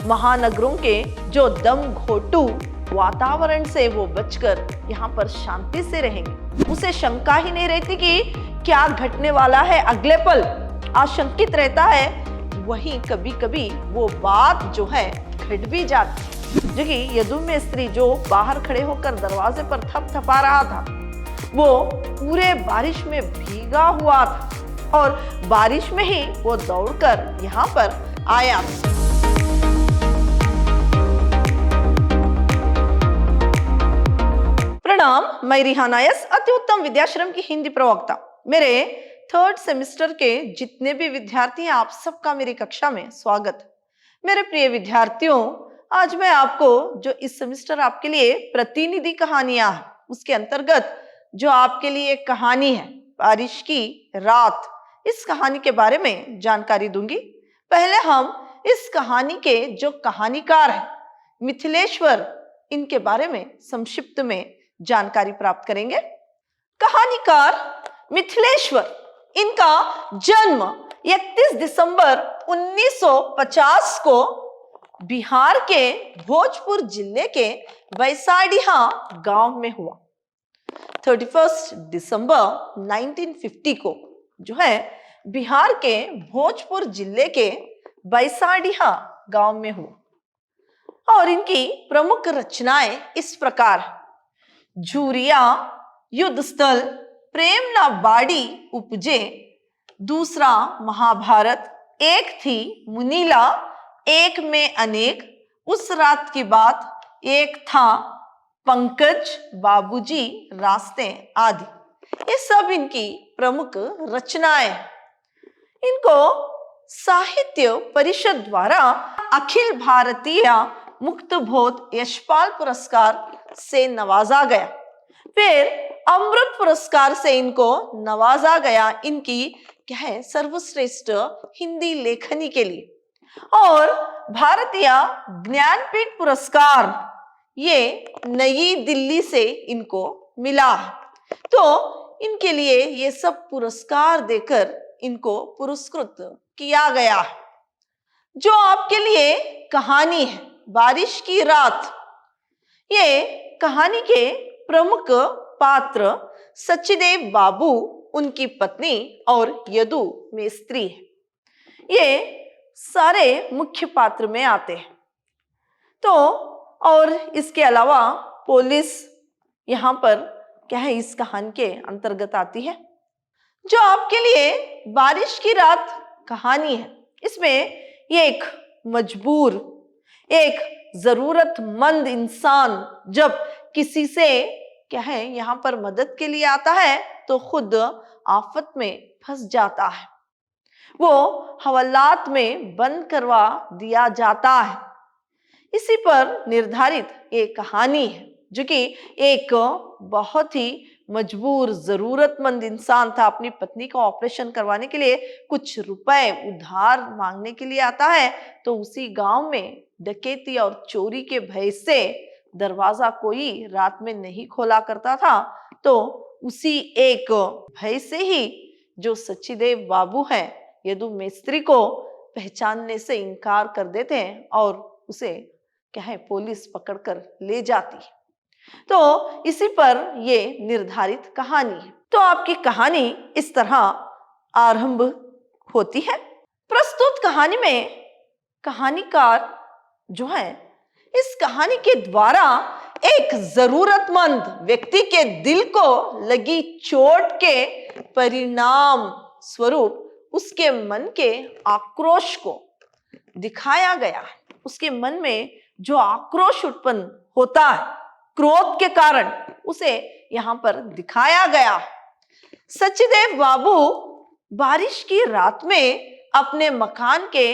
महानगरों के जो दम घोटू वातावरण से वो बचकर यहाँ पर शांति से रहेंगे। उसे शंका ही नहीं रहती कि क्या घटने वाला है अगले पल, आशंकित रहता है। वहीं कभी कभी वो बात जो है घट भी जाती। जो कि यदु में स्त्री जो बाहर खड़े होकर दरवाजे पर थपथपा रहा था, वो पूरे बारिश में भीगा हुआ था और बारिश में ही वो दौड़कर यहाँ पर आया। प्रणाम, मैं रिहाना यस, अति उत्तम विद्याश्रम की हिंदी प्रवक्ता। मेरे 3rd सेमेस्टर के जितने भी विद्यार्थी हैं, आप सबका मेरी कक्षा में स्वागत। मेरे प्रिय विद्यार्थियों, आज मैं आपको जो इस सेमेस्टर आपके लिए प्रतिनिधि कहानियां हैं, उसके अंतर्गत जो आपके लिए एक कहानी है बारिश की रात, इस कहानी के बारे में जानकारी दूंगी। पहले हम इस कहानी के जो कहानीकार हैं मिथिलेश्वर, इनके बारे में संक्षिप्त में जानकारी प्राप्त करेंगे। कहानीकार मिथिलेश्वर, इनका जन्म 31 दिसंबर 1950 को बिहार के भोजपुर जिले के वैसाडीहा गांव में हुआ। 31 दिसंबर 1950 को जो है बिहार के भोजपुर जिले के वैसाडीहा गांव में हुआ। और इनकी प्रमुख रचनाएं इस प्रकार है। झूरिया, युद्ध स्थल, प्रेम ना बाड़ी उपजे, दूसरा महाभारत, एक थी मुनीला, एक में अनेक, उस रात की बात, एक था पंकज, बाबूजी, रास्ते आदि, ये सब इनकी प्रमुख रचनाएं। इनको साहित्य परिषद द्वारा अखिल भारतीय मुक्तबोध यशपाल पुरस्कार से नवाजा गया। फिर अमृत पुरस्कार से इनको नवाजा गया, इनकी क्या है सर्वश्रेष्ठ हिंदी लेखनी के लिए। और भारतीय ज्ञानपीठ पुरस्कार ये नई दिल्ली से इनको मिला है। तो इनके लिए ये सब पुरस्कार देकर इनको पुरस्कृत किया गया है। जो आपके लिए कहानी है बारिश की रात, ये कहानी के प्रमुख पात्र सचदेव बाबू, उनकी पत्नी और यदु में स्त्री है। ये सारे मुख्य पात्र में आते हैं। तो और इसके अलावा पुलिस यहाँ पर क्या है इस कहानी के अंतर्गत आती है। जो आपके लिए बारिश की रात कहानी है, इसमें ये एक मजबूर, एक जरूरतमंद इंसान जब किसी से क्या है यहाँ पर मदद के लिए आता है तो खुद आफत में फंस जाता है। वो हवालात में बंद करवा दिया जाता है। इसी पर निर्धारित ये कहानी है, जो कि एक बहुत ही मजबूर जरूरतमंद इंसान था। अपनी पत्नी का ऑपरेशन करवाने के लिए कुछ रुपए उधार मांगने के लिए आता है। तो उसी गांव में डकैती और चोरी के भय से दरवाजा कोई रात में नहीं खोला करता था। तो उसी एक भय से ही जो सचदेव बाबू हैं यदु मिस्त्री को पहचानने से इनकार कर देते हैं और उसे क्या है पुलिस पकड़कर ले जाती है। तो इसी पर ये निर्धारित कहानी है। तो आपकी कहानी इस तरह आरंभ होती है। प्रस्तुत कहानी में कहानीकार जो है इस कहानी के द्वारा एक जरूरतमंद व्यक्ति के दिल को लगी चोट के परिणाम स्वरूप उसके मन के आक्रोश को दिखाया गया। उसके मन में जो आक्रोश उत्पन्न होता है क्रोध के कारण, उसे यहाँ पर दिखाया गया। सचदेव बाबू बारिश की रात में अपने मकान के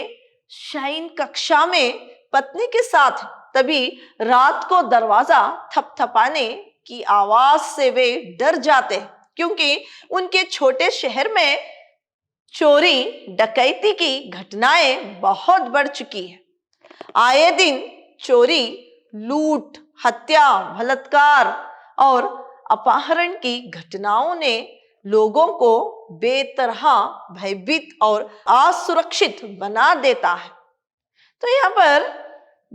शयन कक्षा में पत्नी के साथ, तभी रात को दरवाजा थपथपाने की आवाज से वे डर जाते हैं, क्योंकि उनके छोटे शहर में चोरी डकैती की घटनाएं बहुत बढ़ चुकी है। आए दिन चोरी, लूट, हत्या, बलात्कार और अपहरण की घटनाओं ने लोगों को बेतरह भयभीत और असुरक्षित बना देता है। तो यहाँ पर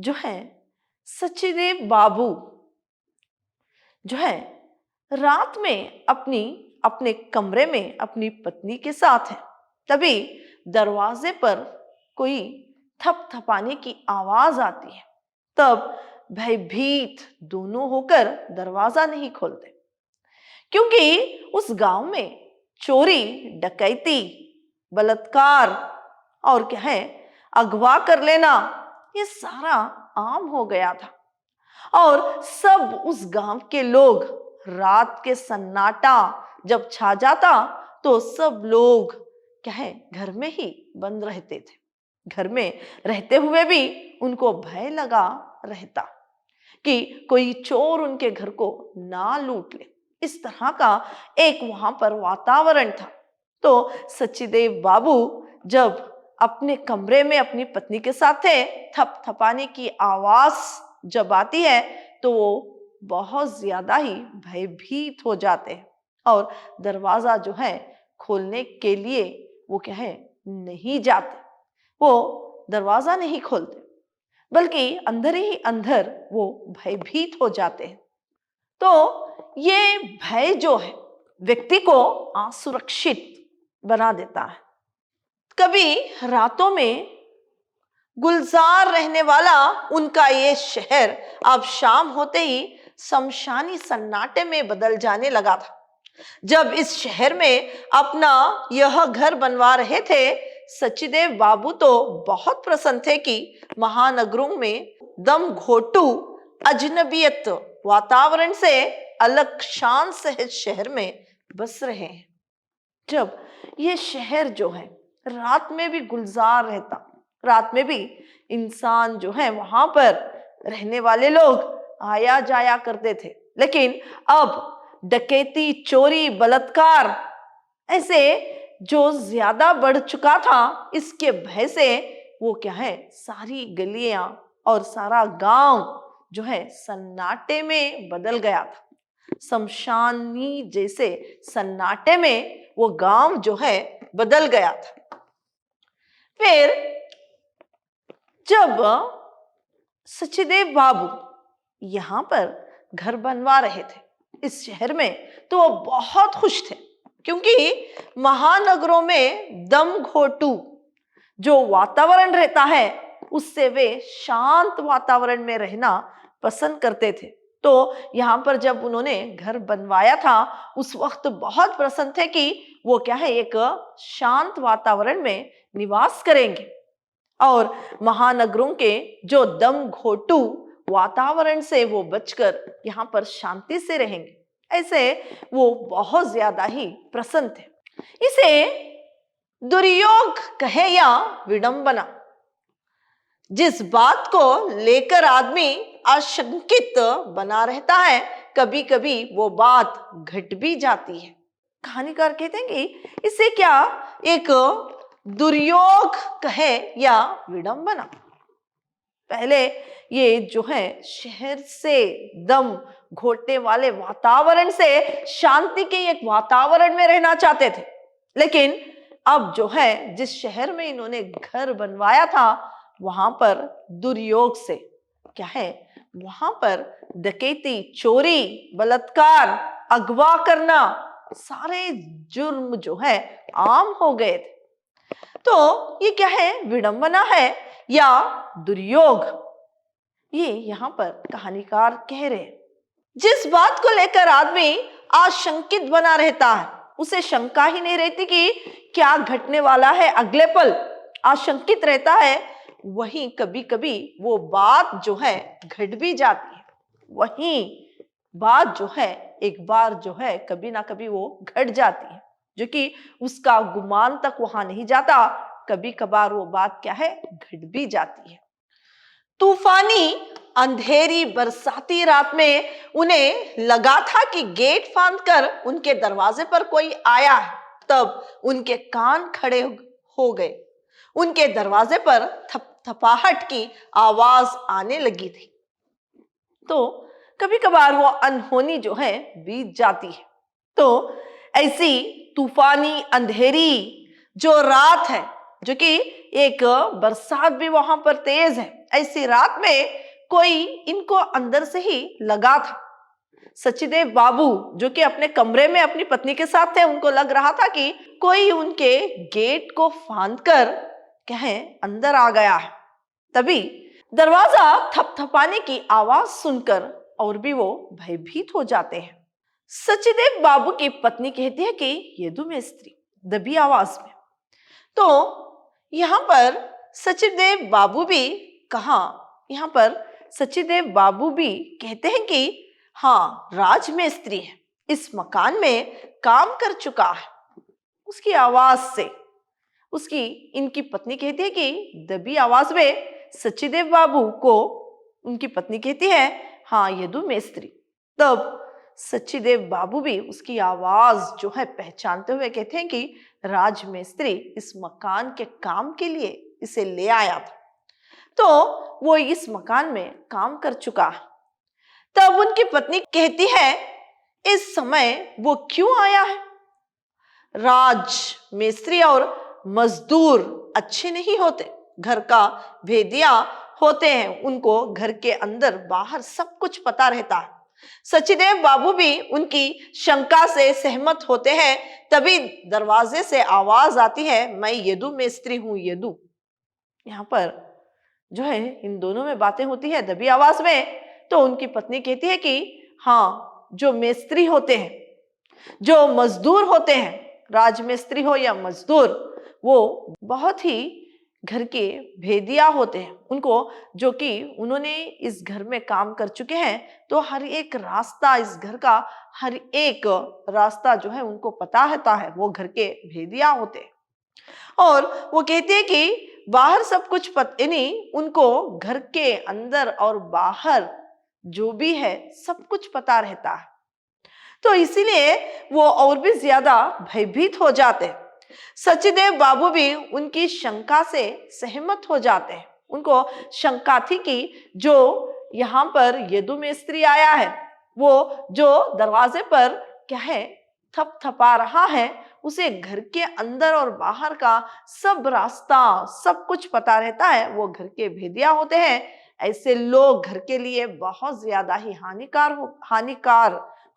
जो है सचदेव बाबू जो है रात में अपने कमरे में अपनी पत्नी के साथ है। तभी दरवाजे पर कोई थपथपाने की आवाज आती है। तब भयभीत दोनों होकर दरवाजा नहीं खोलते, क्योंकि उस गांव में चोरी, डकैती, बलात्कार और क्या है अगवा कर लेना, ये सारा आम हो गया था। और सब उस गांव के लोग, रात के सन्नाटा जब छा जाता तो सब लोग क्या है घर में ही बंद रहते थे। घर में रहते हुए भी उनको भय लगा रहता कि कोई चोर उनके घर को ना लूट ले। इस तरह का एक वहां पर वातावरण था। तो सचदेव बाबू जब अपने कमरे में अपनी पत्नी के साथ थे, थपथपाने की आवाज जब आती है तो वो बहुत ज्यादा ही भयभीत हो जाते हैं और दरवाजा जो है खोलने के लिए वो क्या है नहीं जाते, वो दरवाजा नहीं खोलते, बल्कि अंदर ही अंदर वो भयभीत हो जाते हैं। तो ये भय जो है व्यक्ति को असुरक्षित बना देता है। कभी रातों में गुलजार रहने वाला उनका ये शहर अब शाम होते ही शमशानी सन्नाटे में बदल जाने लगा था। जब इस शहर में अपना यह घर बनवा रहे थे, सचदेव बाबू तो बहुत प्रसन्न थे कि महानगरों में दम घोटू अजनबियत वातावरण से अलग शान सहित शहर में बस रहे हैं। जब ये शहर जो है रात में भी गुलजार रहता, रात में भी इंसान जो है वहां पर रहने वाले लोग आया जाया करते थे, लेकिन अब डकैती, चोरी, बलात्कार ऐसे जो ज्यादा बढ़ चुका था, इसके भय से वो क्या है सारी गलियां और सारा गांव जो है सन्नाटे में बदल गया था। शमशानी जैसे सन्नाटे में वो गांव जो है बदल गया था। फिर जब सचदेव बाबू यहां पर घर बनवा रहे थे इस शहर में, तो वो बहुत खुश थे, क्योंकि महानगरों में दम घोटू जो वातावरण रहता है उससे वे शांत वातावरण में रहना पसंद करते थे। तो यहाँ पर जब उन्होंने घर बनवाया था उस वक्त बहुत प्रसन्न थे कि वो क्या है एक शांत वातावरण में निवास करेंगे और महानगरों के जो दम घोटू वातावरण से वो बचकर यहाँ पर शांति से रहेंगे। ऐसे वो बहुत ज्यादा ही प्रसन्न थे। इसे दुर्योग कहे या विडंबना, जिस बात को लेकर आदमी आशंकित बना रहता है, कभी कभी वो बात घट भी जाती है। कहानीकार कहते हैं कि इसे क्या एक दुर्योग कहे या विडंबना। पहले ये जो है शहर से दम घोटने वाले वातावरण से शांति के एक वातावरण में रहना चाहते थे, लेकिन अब जो है जिस शहर में इन्होंने घर बनवाया था वहां पर दुर्योग से क्या है वहां पर डकैती, चोरी, बलात्कार, अगवा करना सारे जुर्म जो है आम हो गए थे। तो ये क्या है विडंबना है या दुर्योग, ये यहाँ पर कहानीकार कह रहे हैं। जिस बात को लेकर आदमी आशंकित बना रहता है, उसे शंका ही नहीं रहती कि क्या घटने वाला है अगले पल, आशंकित रहता है, वहीं कभी कभी वो बात जो है घट भी जाती है। वहीं बात जो है एक बार जो है कभी ना कभी वो घट जाती है, जो कि उसका गुमान तक वहां नहीं जाता, कभी कभार वो बात क्या है घट भी जाती है। तूफानी अंधेरी बरसाती रात में उन्हें लगा था कि गेट फांद कर उनके दरवाजे पर कोई आया है। तब उनके कान खड़े हो गए। उनके दरवाजे पर थपथपाहट की आवाज आने लगी थी। तो कभी कभार वो अनहोनी जो है बीत जाती है। तो ऐसी तूफानी अंधेरी जो रात है, जो कि एक बरसात भी वहां पर तेज है, ऐसी रात में कोई इनको अंदर से ही लगा था। सचदेव बाबू जो कि अपने कमरे में अपनी पत्नी के साथ थे, उनको लग रहा था कि कोई उनके गेट को फांदकर क्या है अंदर आ गया है। तभी दरवाजा थपथपाने की आवाज सुनकर और भी वो भयभीत हो जाते हैं। सचदेव बाबू की पत्नी कहती है कि यदु में स्त्री, दबी आवाज में। तो यहाँ पर सचदेव बाबू भी यहाँ पर सचदेव बाबू भी कहते हैं कि हाँ, राजमिस्त्री है, इस मकान में काम कर चुका है। उसकी आवाज से इनकी पत्नी कहती है कि दबी आवाज में सचदेव बाबू को उनकी पत्नी कहती है, हाँ यदु मेस्त्री। तब सचदेव बाबू भी उसकी आवाज जो है पहचानते हुए कहते हैं कि राजमिस्त्री इस मकान के काम के लिए इसे ले आया था, तो वो इस मकान में काम कर चुका है। तब उनकी पत्नी कहती है, इस समय वो क्यों आया है? राजमिस्त्री और मजदूर अच्छे नहीं होते, घर का भेदिया होते हैं, उनको घर के अंदर बाहर सब कुछ पता रहता है। सचदेव बाबू भी उनकी शंका से सहमत होते हैं। तभी दरवाजे से आवाज आती है, मैं यदु मेस्त्री हूं, यदु। यहाँ पर जो है इन दोनों में बातें होती है दबी आवाज में। तो उनकी पत्नी कहती है कि हाँ, जो मेस्त्री होते हैं, जो मजदूर होते हैं, राजमिस्त्री हो या मजदूर, वो बहुत ही घर के भेदिया होते हैं। उनको जो कि उन्होंने इस घर में काम कर चुके हैं, तो हर एक रास्ता, इस घर का हर एक रास्ता जो है उनको पता रहता है, वो घर के भेदिया होते हैं। और वो कहते हैं कि बाहर सब कुछ पता नहीं, उनको घर के अंदर और बाहर जो भी है सब कुछ पता रहता है। तो इसीलिए वो और भी ज्यादा भयभीत हो जाते हैं। सचदेव बाबू भी उनकी शंका से सहमत हो जाते हैं। उनको शंका थी कि जो यहाँ पर यदु मेस्त्री आया है, वो जो दरवाजे पर क्या है थपथपा रहा है, उसे घर के अंदर और बाहर का सब रास्ता, सब कुछ पता रहता है, वो घर के भेदिया होते हैं। ऐसे लोग घर के लिए बहुत ज्यादा ही हानिकार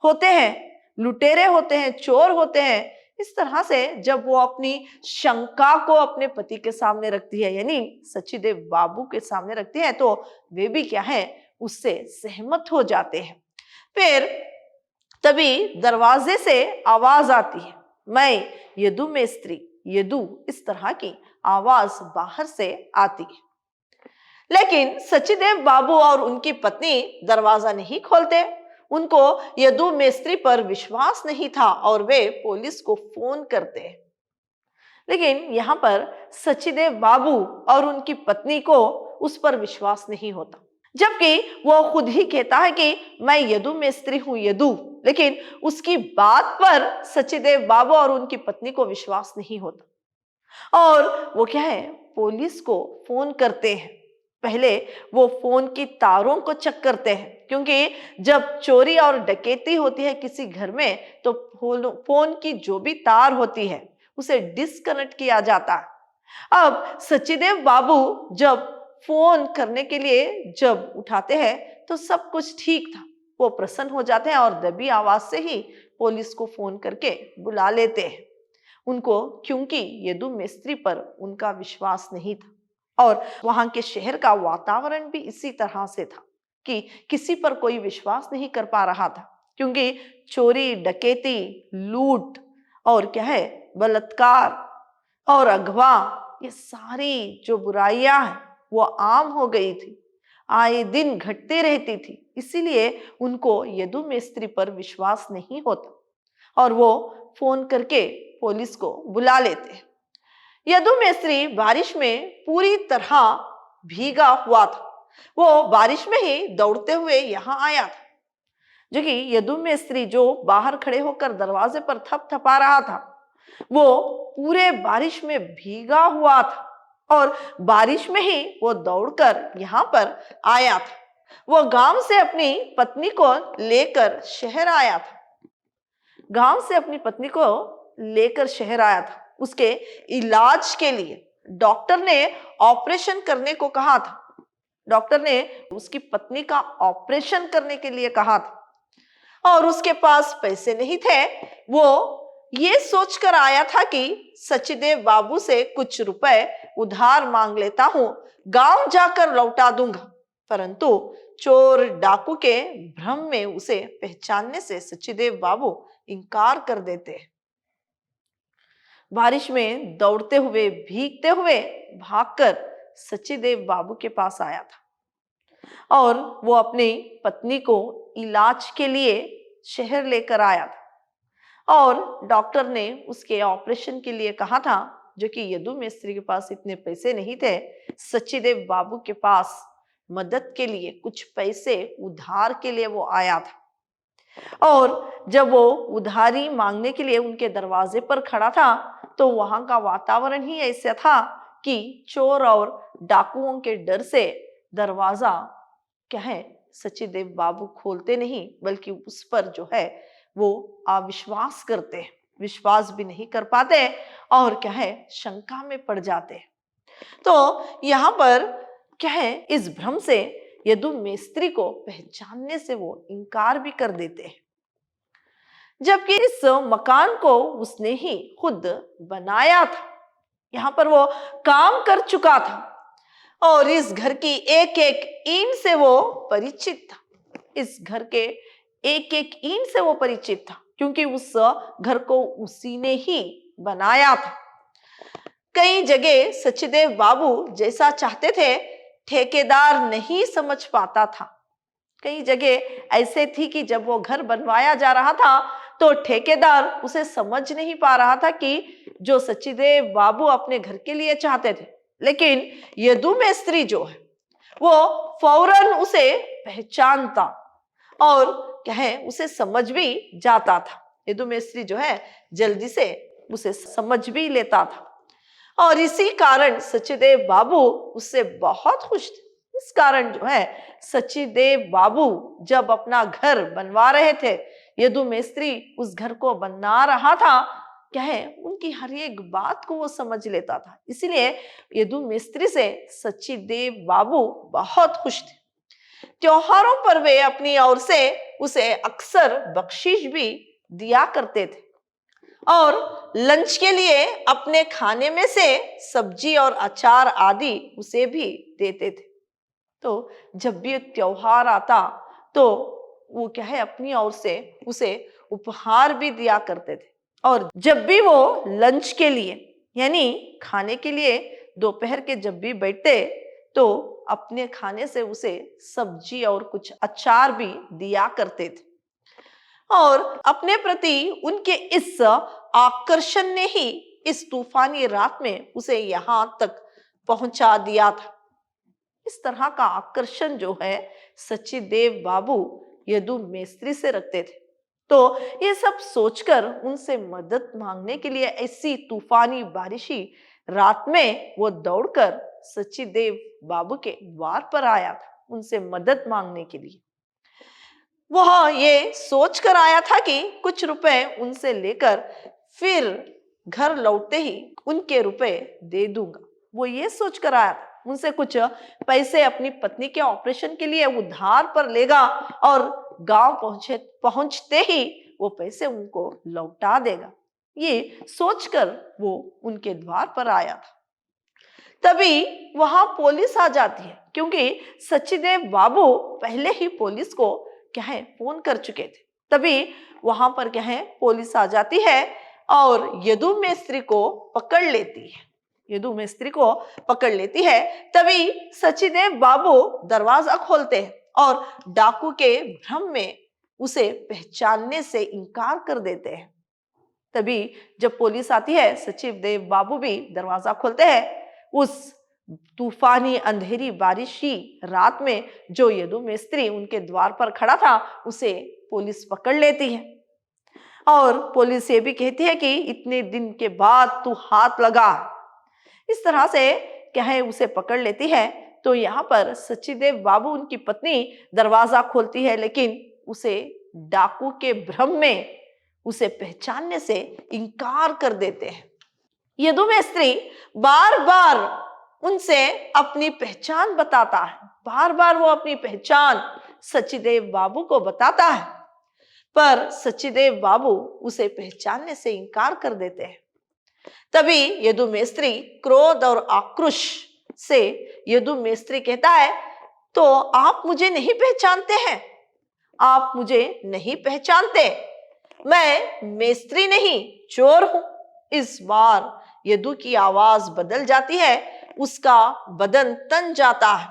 होते हैं, लुटेरे होते हैं, चोर होते हैं। इस तरह से जब वो अपनी शंका को अपने पति के सामने रखती है, यानी सचदेव बाबू के सामने रखती है, तो वे भी क्या है उससे सहमत हो जाते हैं। फिर तभी दरवाजे से आवाज आती है, मैं यदु मेस्त्री, यदु, इस तरह की आवाज बाहर से आती है। लेकिन सचदेव बाबू और उनकी पत्नी दरवाजा नहीं खोलते। उनको यदु मेस्त्री पर विश्वास नहीं था और वे पुलिस को फोन करते हैं। लेकिन यहाँ पर सचदेव बाबू और उनकी पत्नी को उस पर विश्वास नहीं होता, जबकि वो खुद ही कहता है कि मैं यदु मेस्त्री हूं, यदु। लेकिन उसकी बात पर सचदेव बाबू और उनकी पत्नी को विश्वास नहीं होता और वो क्या है पुलिस को फोन करते हैं। पहले वो फोन की तारों को चेक करते हैं, क्योंकि जब चोरी और डकैती होती है किसी घर में, तो फोन की जो भी तार होती है उसे डिस्कनेक्ट किया जाता है। अब सचदेव बाबू जब फोन करने के लिए जब उठाते हैं तो सब कुछ ठीक था, वो प्रसन्न हो जाते हैं और दबी आवाज से ही पुलिस को फोन करके बुला लेते हैं उनको, क्योंकि यदु मेस्त्री पर उनका विश्वास नहीं था। और वहां के शहर का वातावरण भी इसी तरह से था कि किसी पर कोई विश्वास नहीं कर पा रहा था, क्योंकि चोरी, डकैती, लूट और क्या है बलात्कार और अगवा, ये सारी जो बुराइयां हैं वो आम हो गई थी, आए दिन घटती रहती थी। इसीलिए उनको यदु मेस्त्री पर विश्वास नहीं होता और वो फोन करके पुलिस को बुला लेते। यदु मेस्त्री बारिश में पूरी तरह भीगा हुआ था। वो बारिश में ही दौड़ते हुए यहाँ आया था, जो कि यदु मेस्त्री जो बाहर खड़े होकर दरवाजे पर थपथपा रहा था, वो पूरे बारिश में भीगा हुआ था और बारिश में ही वो दौड़कर यहाँ पर आया था। वो गांव से अपनी पत्नी को लेकर शहर आया था। गांव से अपनी पत्नी को लेकर शहर आया था। उसके इलाज के लिए डॉक्टर ने ऑपरेशन करने को कहा था। डॉक्टर ने उसकी पत्नी का ऑपरेशन करने के लिए कहा था और उसके पास पैसे नहीं थे। वो ये सोचकर आया था कि सचदेव बाबू से कुछ रुपए उधार मांग लेता हूं, गांव जाकर लौटा दूंगा। परंतु चोर डाकू के भ्रम में उसे पहचानने से सचदेव बाबू इनकार कर देते। बारिश में दौड़ते हुए भीगते हुए भागकर सचदेव बाबू के पास आया था और वो अपनी पत्नी को इलाज के लिए शहर लेकर आया था और डॉक्टर ने उसके ऑपरेशन के लिए कहा था, जो कि यदु मिस्त्री के पास इतने पैसे नहीं थे। सचदेव बाबू के पास मदद के लिए कुछ पैसे उधार के लिए वो आया था और जब वो उधारी मांगने के लिए उनके दरवाजे पर खड़ा था तो वहां का वातावरण ही ऐसा था कि चोर और डाकुओं के डर से दरवाजा क्या है सचदेव बाबू खोलते नहीं, बल्कि उस पर जो है वो अविश्वास करते, विश्वास भी नहीं कर पाते और क्या है शंका में पड़ जाते। तो यहाँ पर क्या है इस भ्रम से यदु मिस्त्री को पहचानने से वो इनकार भी कर देते हैं, जबकि इस मकान को उसने ही खुद बनाया था। यहाँ पर वो काम कर चुका था और इस घर की एक एक ईंट से वो परिचित था। इस घर के एक एक ईंट से वो परिचित था क्योंकि उस घर को उसी ने ही बनाया था। कई जगह सचदेव बाबू जैसा चाहते थे ठेकेदार नहीं समझ पाता था। कई जगह ऐसे थी कि जब वो घर बनवाया जा रहा था तो ठेकेदार उसे समझ नहीं पा रहा था कि जो सचदेव बाबू अपने घर के लिए चाहते थे, लेकिन यदु मिस्त्री जो है वो फौरन उसे पहचानता और क्या है उसे समझ भी जाता था। यदु मिस्त्री जो है जल्दी से उसे समझ भी लेता था और इसी कारण सचदेव बाबू उससे बहुत खुश थे। इस कारण जो है सचदेव बाबू जब अपना घर बनवा रहे थे, यदु मिस्त्री उस घर को बना रहा था, क्या है उनकी हर एक बात को वो समझ लेता था। इसीलिए यदु मिस्त्री से सचदेव बाबू बहुत खुश थे। त्योहारों पर वे अपनी ओर से उसे अक्सर बख्शीश भी दिया करते थे और लंच के लिए अपने खाने में से सब्जी और अचार आदि उसे भी देते थे। तो जब भी त्योहार आता तो वो क्या है अपनी ओर से उसे उपहार भी दिया करते थे और जब भी वो लंच के लिए यानी खाने के लिए दोपहर के जब भी बैठते तो अपने खाने से उसे सब्जी और कुछ अचार भी दिया करते थे और अपने प्रति उनके इस आकर्षण ने ही इस तूफानी रात में उसे यहां तक पहुंचा दिया था। इस तरह का आकर्षण जो है सचदेव बाबू यदु मिस्त्री से रखते थे। तो ये सब सोचकर उनसे मदद मांगने के लिए ऐसी तूफानी बारिशी रात में वो दौड़कर सचदेव बाबू के द्वार पर आया था उनसे मदद मांगने के लिए। वह ये सोचकर आया था कि कुछ रुपए उनसे लेकर फिर घर लौटते ही उनके रुपए दे दूंगा। वो ये सोचकर आया था उनसे कुछ पैसे अपनी पत्नी के ऑपरेशन के लिए उधार पर लेगा और गांव पहुंचते ही वो पैसे उनको लौटा देगा। ये सोचकर वो उनके द्वार पर आया था। तभी वहां पुलिस आ जाती है क्योंकि सचदेव बाबू पहले ही पुलिस को क्या है फोन कर चुके थे। तभी वहां पर क्या है पुलिस आ जाती है और यदु मिस्त्री को पकड़ लेती है। यदु मिस्त्री को पकड़ लेती है। तभी सचदेव बाबू दरवाजा खोलते हैं और डाकू के भ्रम में उसे पहचानने से इनकार कर देते हैं। तभी जब पुलिस आती है सचदेव बाबू भी दरवाजा खोलते हैं। उस तूफानी अंधेरी बारिशी रात में जो यदु मिस्त्री उनके द्वार पर खड़ा था उसे पुलिस पकड़ लेती है और पुलिस ये भी कहती है कि इतने दिन के बाद तू हाथ लगा। इस तरह से क्या है उसे पकड़ लेती है। तो यहाँ पर सचदेव बाबू उनकी पत्नी दरवाजा खोलती है, लेकिन उसे डाकू के भ्रम में उसे पहचानने से इनकार कर देते हैं। यदु मिस्त्री बार बार उनसे अपनी पहचान बताता है, बार बार वो अपनी पहचान सचदेव बाबू को बताता है, पर सचदेव बाबू उसे पहचानने से इनकार कर देते हैं। तभी यदु मेस्त्री क्रोध और आक्रोश से यदु मेस्त्री कहता है, तो आप मुझे नहीं पहचानते हैं, आप मुझे नहीं पहचानते, मैं मेस्त्री नहीं चोर हूं। इस बार यदु की आवाज बदल जाती है, उसका बदन तन जाता है।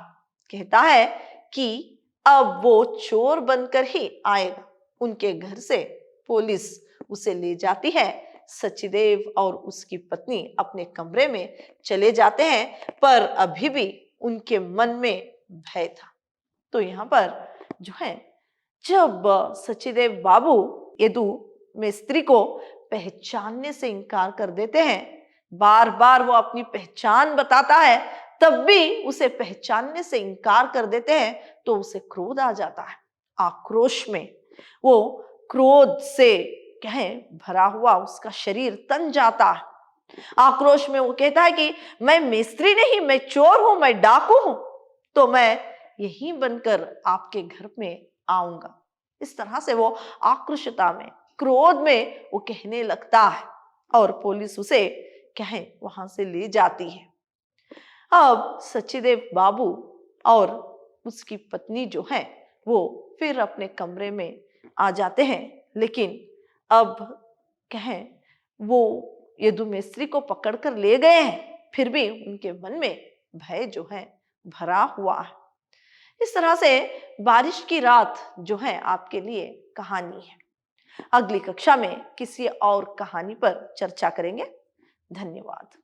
कहता है कि अब वो चोर बनकर ही आएगा। उनके घर से पुलिस उसे ले जाती है। सचदेव और उसकी पत्नी अपने कमरे में चले जाते हैं, पर अभी भी उनके मन में भय था। तो यहाँ पर जो है, जब सचदेव बाबू यदु मेस्त्री को पहचानने से इनकार कर देते हैं, बार बार वो अपनी पहचान बताता है, तब भी उसे पहचानने से इनकार कर देते हैं, तो उसे क्रोध आ जाता है। आक्रोश में वो क्रोध से कहें भरा हुआ उसका शरीर तन जाता है। आक्रोश में वो कहता है कि मैं मेस्त्री नहीं, मैं चोर हूं, मैं डाकू हूं, तो मैं यही बनकर आपके घर में आऊंगा। इस तरह से वो आक्रोशता में, क्रोध में वो कहने लगता है, और पुलिस उसे कहें वहां से ले जाती है। अब सचदेव बाबू और उसकी पत्नी जो है वो फिर अपने कमरे में आ जाते हैं, लेकिन अब कहें वो यदु मेस्त्री को पकड़कर ले गए हैं, फिर भी उनके मन में भय जो है भरा हुआ है। इस तरह से बारिश की रात जो है आपके लिए कहानी है। अगली कक्षा में किसी और कहानी पर चर्चा करेंगे। धन्यवाद।